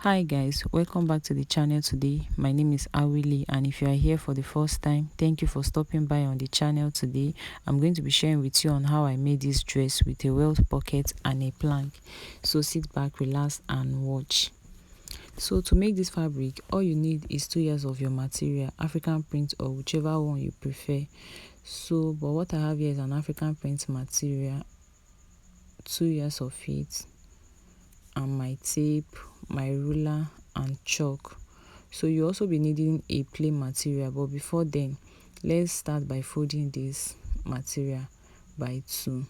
Hi guys, welcome back to the channel today. My name is Awili, and if you are here for the first time, thank you for stopping by on the channel today. I'm going to be sharing with you on how I made this dress with a welt pocket and a plank. So sit back, relax and watch. So to make this fabric, all you need is 2 yards of your material, African print or whichever one you prefer. So but what I have here is an African print material, 2 yards of it, and my tape, my ruler and chalk. So you also be needing a plain material, but before then, let's start by folding this material by 2.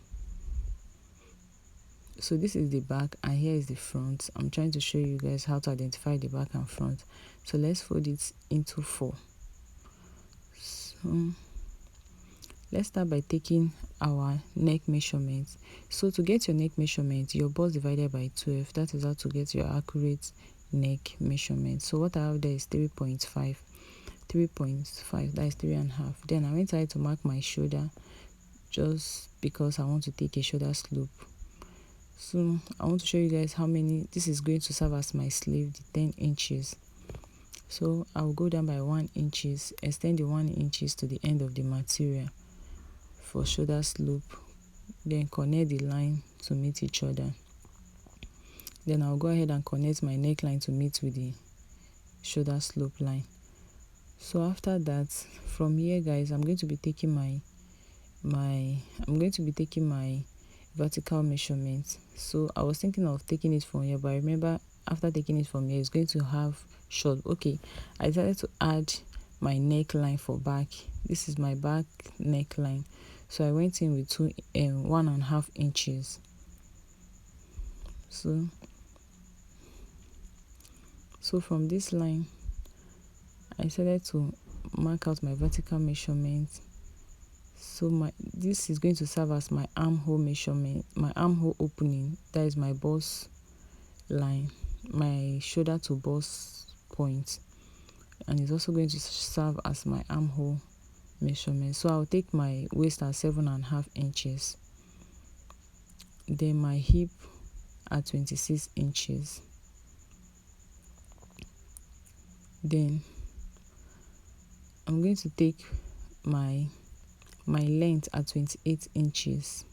So this is the back and here is the front. I'm trying to show you guys how to identify the back and front. So let's fold it into 4. So let's start by taking our neck measurement. So to get your neck measurement, your bust divided by 12, that is how to get your accurate neck measurement. So what I have there is 3.5, that is 3.5. Then I went ahead to mark my shoulder just because I want to take a shoulder slope. So I want to show you guys how many this is going to serve as my sleeve, the 10 inches. So I'll go down by 1 inches, extend the 1 inches to the end of the material for shoulder slope, then connect the line to meet each other. Then I'll go ahead and connect my neckline to meet with the shoulder slope line. So after that, from here guys, I'm going to be taking my vertical measurement. So I was thinking of taking it from here, but I remember after taking it from here it's going to have short. Okay, I decided to add my neckline for back. This is my back neckline, so I went in with 1.5 inches. So from this line I decided to mark out my vertical measurement. So this is going to serve as my armhole measurement, my armhole opening. That is my bust line, my shoulder to bust point, and it's also going to serve as my armhole measurement. So I'll take my waist at 7.5 inches, then my hip at 26 inches, then I'm going to take my length at 28 inches,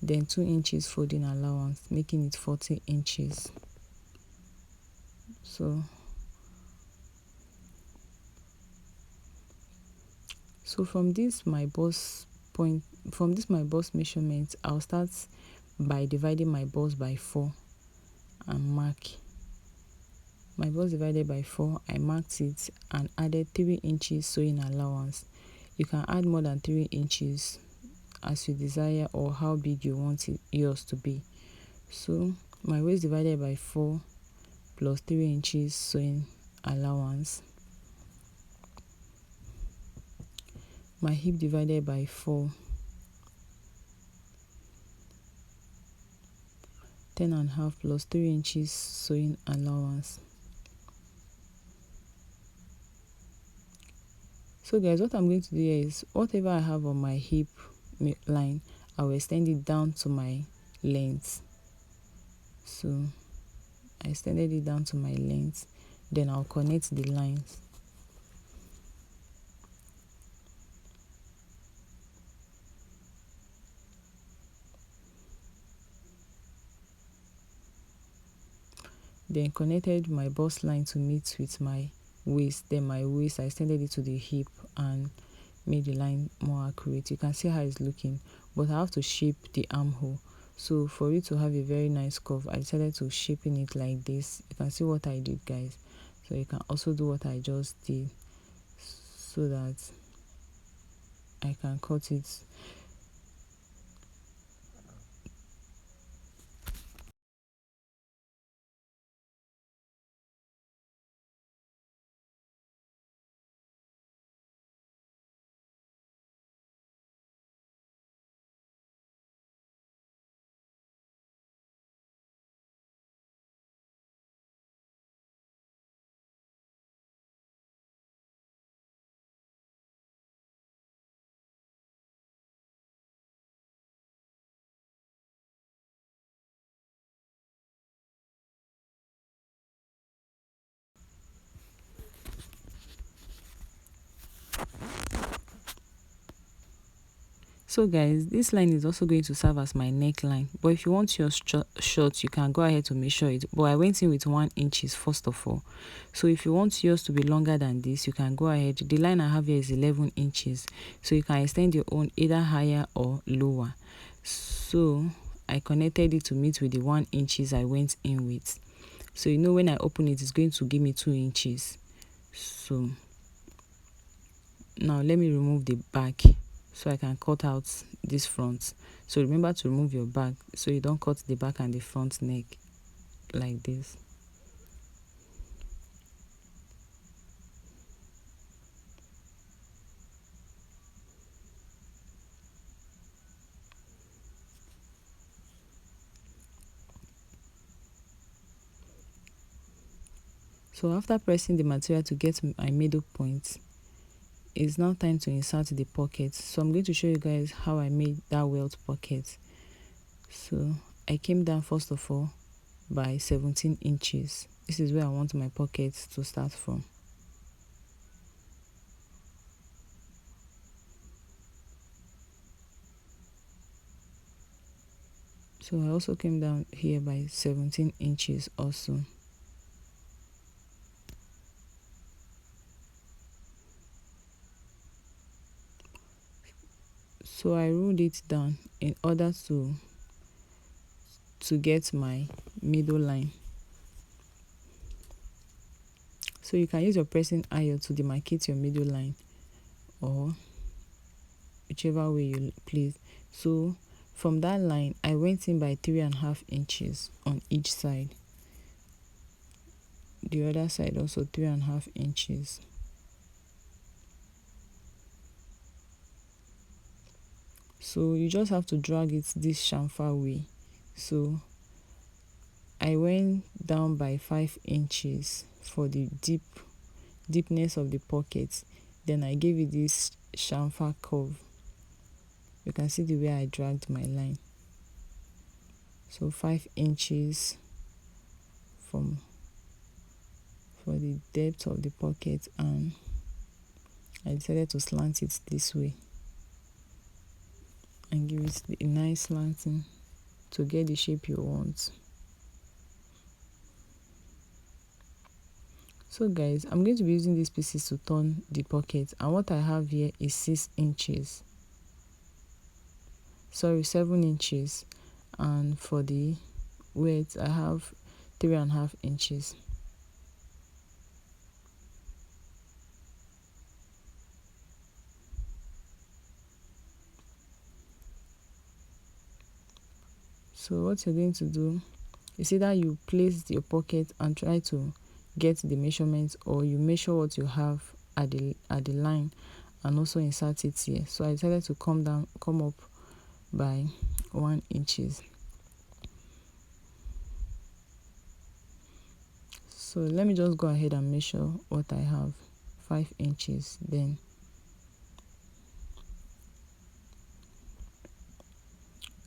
then 2 inches folding allowance, making it 40 inches. So from this my bust measurement, I'll start by dividing my bust by 4 and mark my bust divided by 4. I marked it and added 3 inches sewing allowance. You can add more than 3 inches as you desire or how big you want yours to be. So my waist divided by 4 plus 3 inches sewing allowance, my hip divided by 4, 10.5 plus 3 inches sewing allowance. So guys, what I'm going to do here is whatever I have on my hip line, I will extend it down to my length. So I extended it down to my length, then I'll connect the lines. Then connected my bust line to meet with my waist. Then my waist, I extended it to the hip and made the line more accurate. You can see how it's looking, but I have to shape the armhole. So for it to have a very nice curve, I decided to shaping it like this. You can see what I did guys, so you can also do what I just did so that I can cut it. So guys, this line is also going to serve as my neckline, but if you want your short, you can go ahead to measure it, but I went in with 1 inches first of all. So if you want yours to be longer than this, you can go ahead. The line I have here is 11 inches, so you can extend your own either higher or lower. So I connected it to meet with the 1 inches I went in with. So you know, when I open it, it's going to give me 2 inches. So now let me remove the back so I can cut out this front. So remember to remove your back so you don't cut the back and the front neck like this. So after pressing the material to get my middle point, it's now time to insert the pocket. So I'm going to show you guys how I made that welt pocket. So I came down first of all by 17 inches. This is where I want my pocket to start from. So I also came down here by 17 inches also. So I ruled it down in order to get my middle line. So you can use your pressing iron to demarcate your middle line, or whichever way you please. So from that line I went in by 3.5 inches on each side. The other side also 3.5 inches. So you just have to drag it this chamfer way. So I went down by 5 inches for the deepness of the pocket. Then I gave it this chamfer curve. You can see the way I dragged my line. So 5 inches for the depth of the pocket, and I decided to slant it this way and give it a nice slanting to get the shape you want. So guys, I'm going to be using these pieces to turn the pocket, and what I have here is 7 inches, and for the width I have 3.5 inches. So what you're going to do is either you place your pocket and try to get the measurements, or you measure what you have at the line and also insert it here. So I decided to come up by 1 inches. So let me just go ahead and measure what I have, 5 inches. Then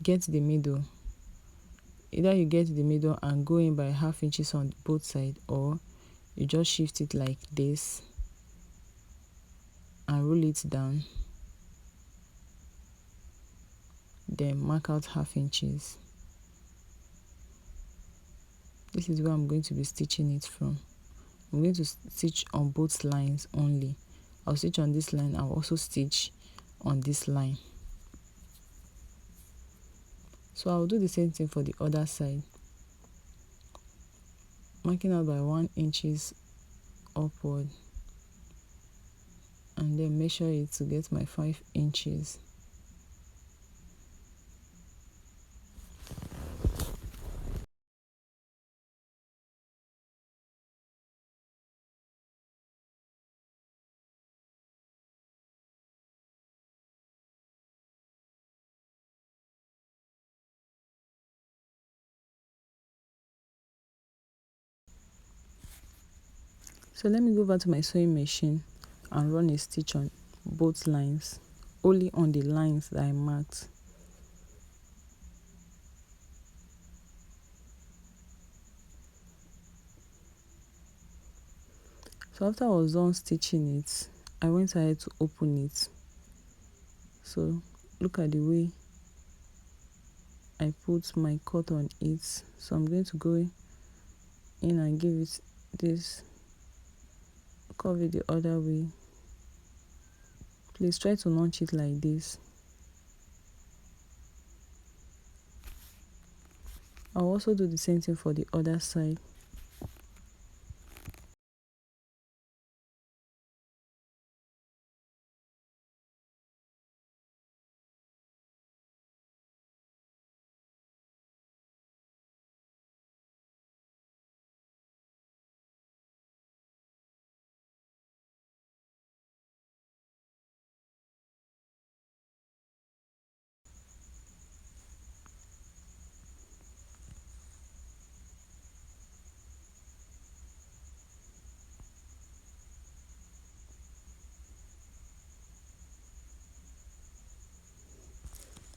get the middle. Either you get the middle and go in by 0.5 inches on both sides, or you just shift it like this and roll it down, then mark out 0.5 inches. This is where I'm going to be stitching it from. I'm going to stitch on both lines only. I'll stitch on this line, I'll also stitch on this line. So I'll do the same thing for the other side, marking out by 1 inches upward, and then measure it to get my 5 inches. So let me go over to my sewing machine and run a stitch on both lines, only on the lines that I marked. So after I was done stitching it, I went ahead to open it. So look at the way I put my cut on it. So I'm going to go in and give it this, curve it the other way. Please try to notch it like this. I'll also do the same thing for the other side.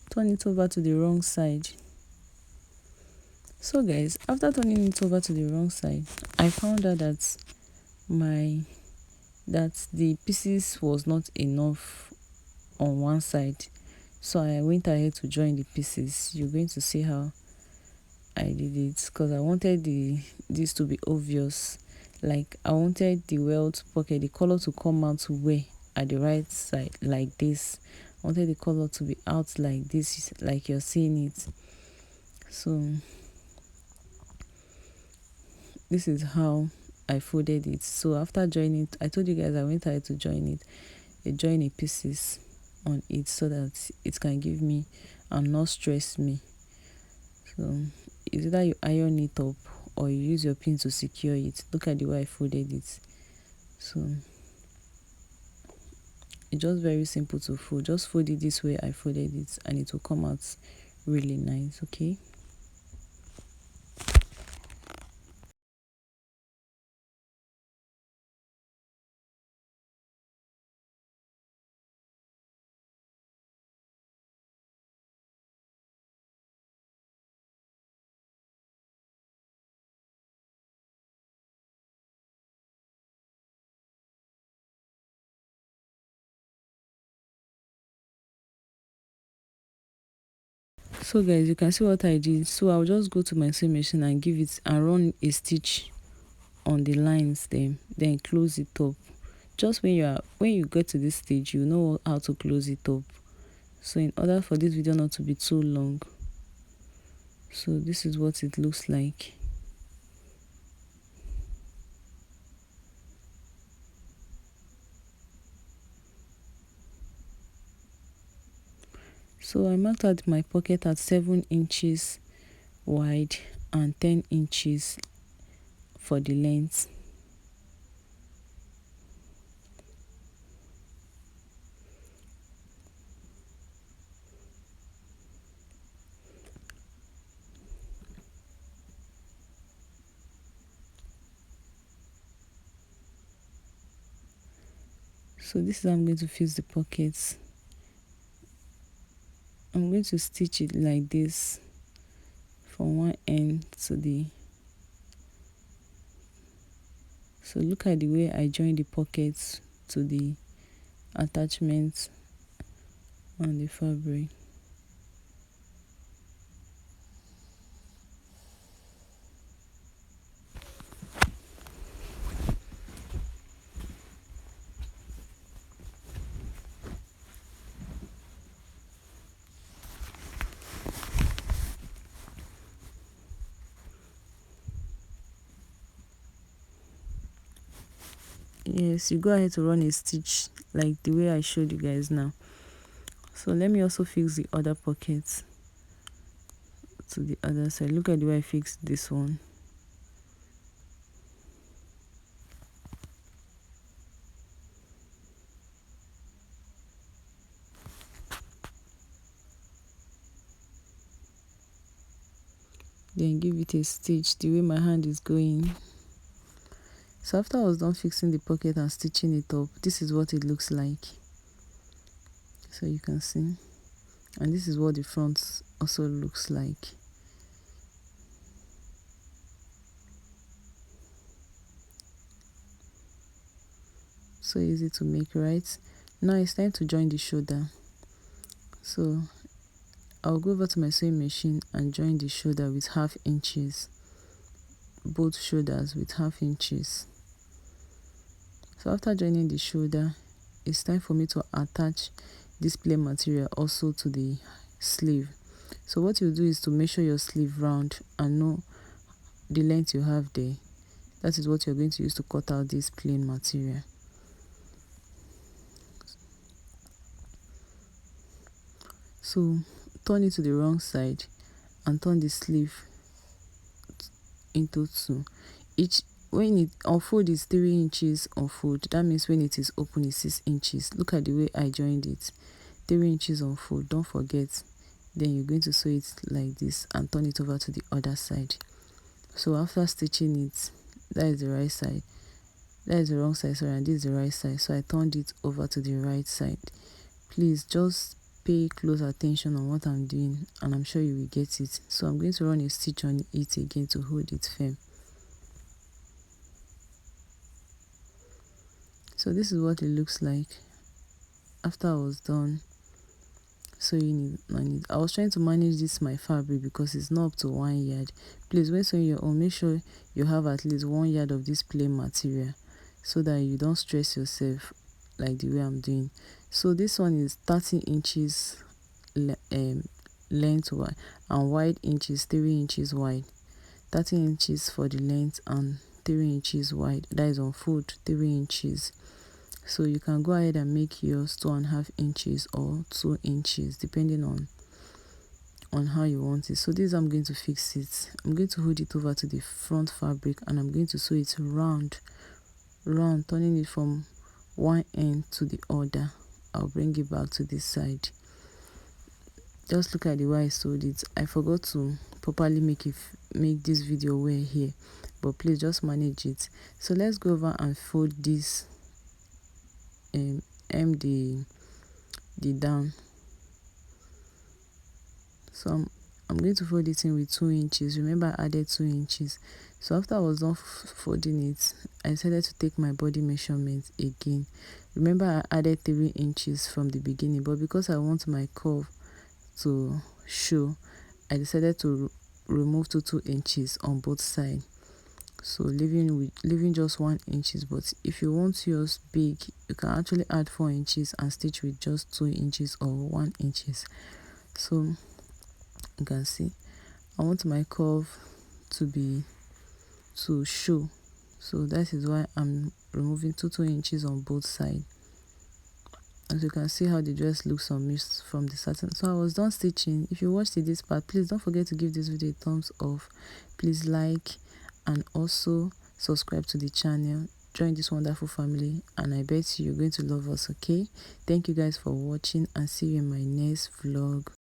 Turn it over to the wrong side. So guys, after turning it over to the wrong side, I found out that the pieces was not enough on one side, so I went ahead to join the pieces. You're going to see how I did it, because I wanted this to be obvious. Like, I wanted the welt pocket, the color to come out way at the right side like this. I wanted the color to be out like this, like you're seeing it. So this is how I folded it. So after joining it, I told you guys I went ahead to join it. I join the pieces on it so that it can give me and not stress me. So it's either you iron it up or you use your pin to secure it. Look at the way I folded it. So it's just very simple to fold. Just fold it this way I folded it and it will come out really nice. Okay. So guys, you can see what I did. So I'll just go to my sewing machine and give it and run a stitch on the lines, then close it up. Just when you get to this stage, you know how to close it up. So in order for this video not to be too long, so this is what it looks like. So I marked out my pocket at 7 inches wide and 10 inches for the length. So this is how I'm going to fix the pockets. I'm going to stitch it like this from one end to the. So look at the way I join the pockets to the attachments on the fabric. Yes, you go ahead to run a stitch like the way I showed you guys now. So let me also fix the other pockets to the other side. Look at the way I fixed this one. Then give it a stitch the way my hand is going. So after I was done fixing the pocket and stitching it up, this is what it looks like. So you can see. And this is what the front also looks like. So easy to make, right? Now it's time to join the shoulder. So I'll go over to my sewing machine and join the shoulder with 1/2 inches, both shoulders with 1/2 inches. So after joining the shoulder, it's time for me to attach this plain material also to the sleeve. So what you do is to measure your sleeve round and know the length you have there. That is what you're going to use to cut out this plain material. So turn it to the wrong side and turn the sleeve into 2. When it unfold is 3 inches unfold. That means when it is open is 6 inches. Look at the way I joined it. 3 inches unfold. Don't forget. Then you're going to sew it like this and turn it over to the other side. So after stitching it, that is the right side. That is the wrong side, sorry, and this is the right side. So I turned it over to the right side. Please just pay close attention on what I'm doing and I'm sure you will get it. So I'm going to run a stitch on it again to hold it firm. So this is what it looks like after I was done sewing it on it. I was trying to manage this my fabric because it's not up to 1 yard. Please, when sewing your own, make sure you have at least 1 yard of this plain material so that you don't stress yourself like the way I'm doing. So this one is 30 inches length wide and wide inches 3 inches wide. 30 inches for the length and 3 inches wide. That is on fold 3 inches. So you can go ahead and make yours 2.5 inches or 2 inches depending on how you want it. So this I'm going to fix it. I'm going to hold it over to the front fabric and I'm going to sew it round, turning it from one end to the other. I'll bring it back to this side. Just look at the way I sewed it. I forgot to properly make this video wear here, but please just manage it. So let's go over and fold this hem the down. So I'm going to fold it in with 2 inches. Remember I added 2 inches. So after I was done folding it, I decided to take my body measurement again. Remember I added 3 inches from the beginning, but because I want my curve to show, I decided to remove 2 inches on both sides. So leaving just 1 inches. But if you want yours big, you can actually add 4 inches and stitch with just 2 inches or 1 inches. So you can see I want my curve to show. So that is why I'm removing 2 inches on both sides. As you can see how the dress looks on me from the satin. So I was done stitching. If you watched this part, please don't forget to give this video a thumbs up. Please like and also subscribe to the channel. Join this wonderful family and I bet you're going to love us. Okay, thank you guys for watching and see you in my next vlog.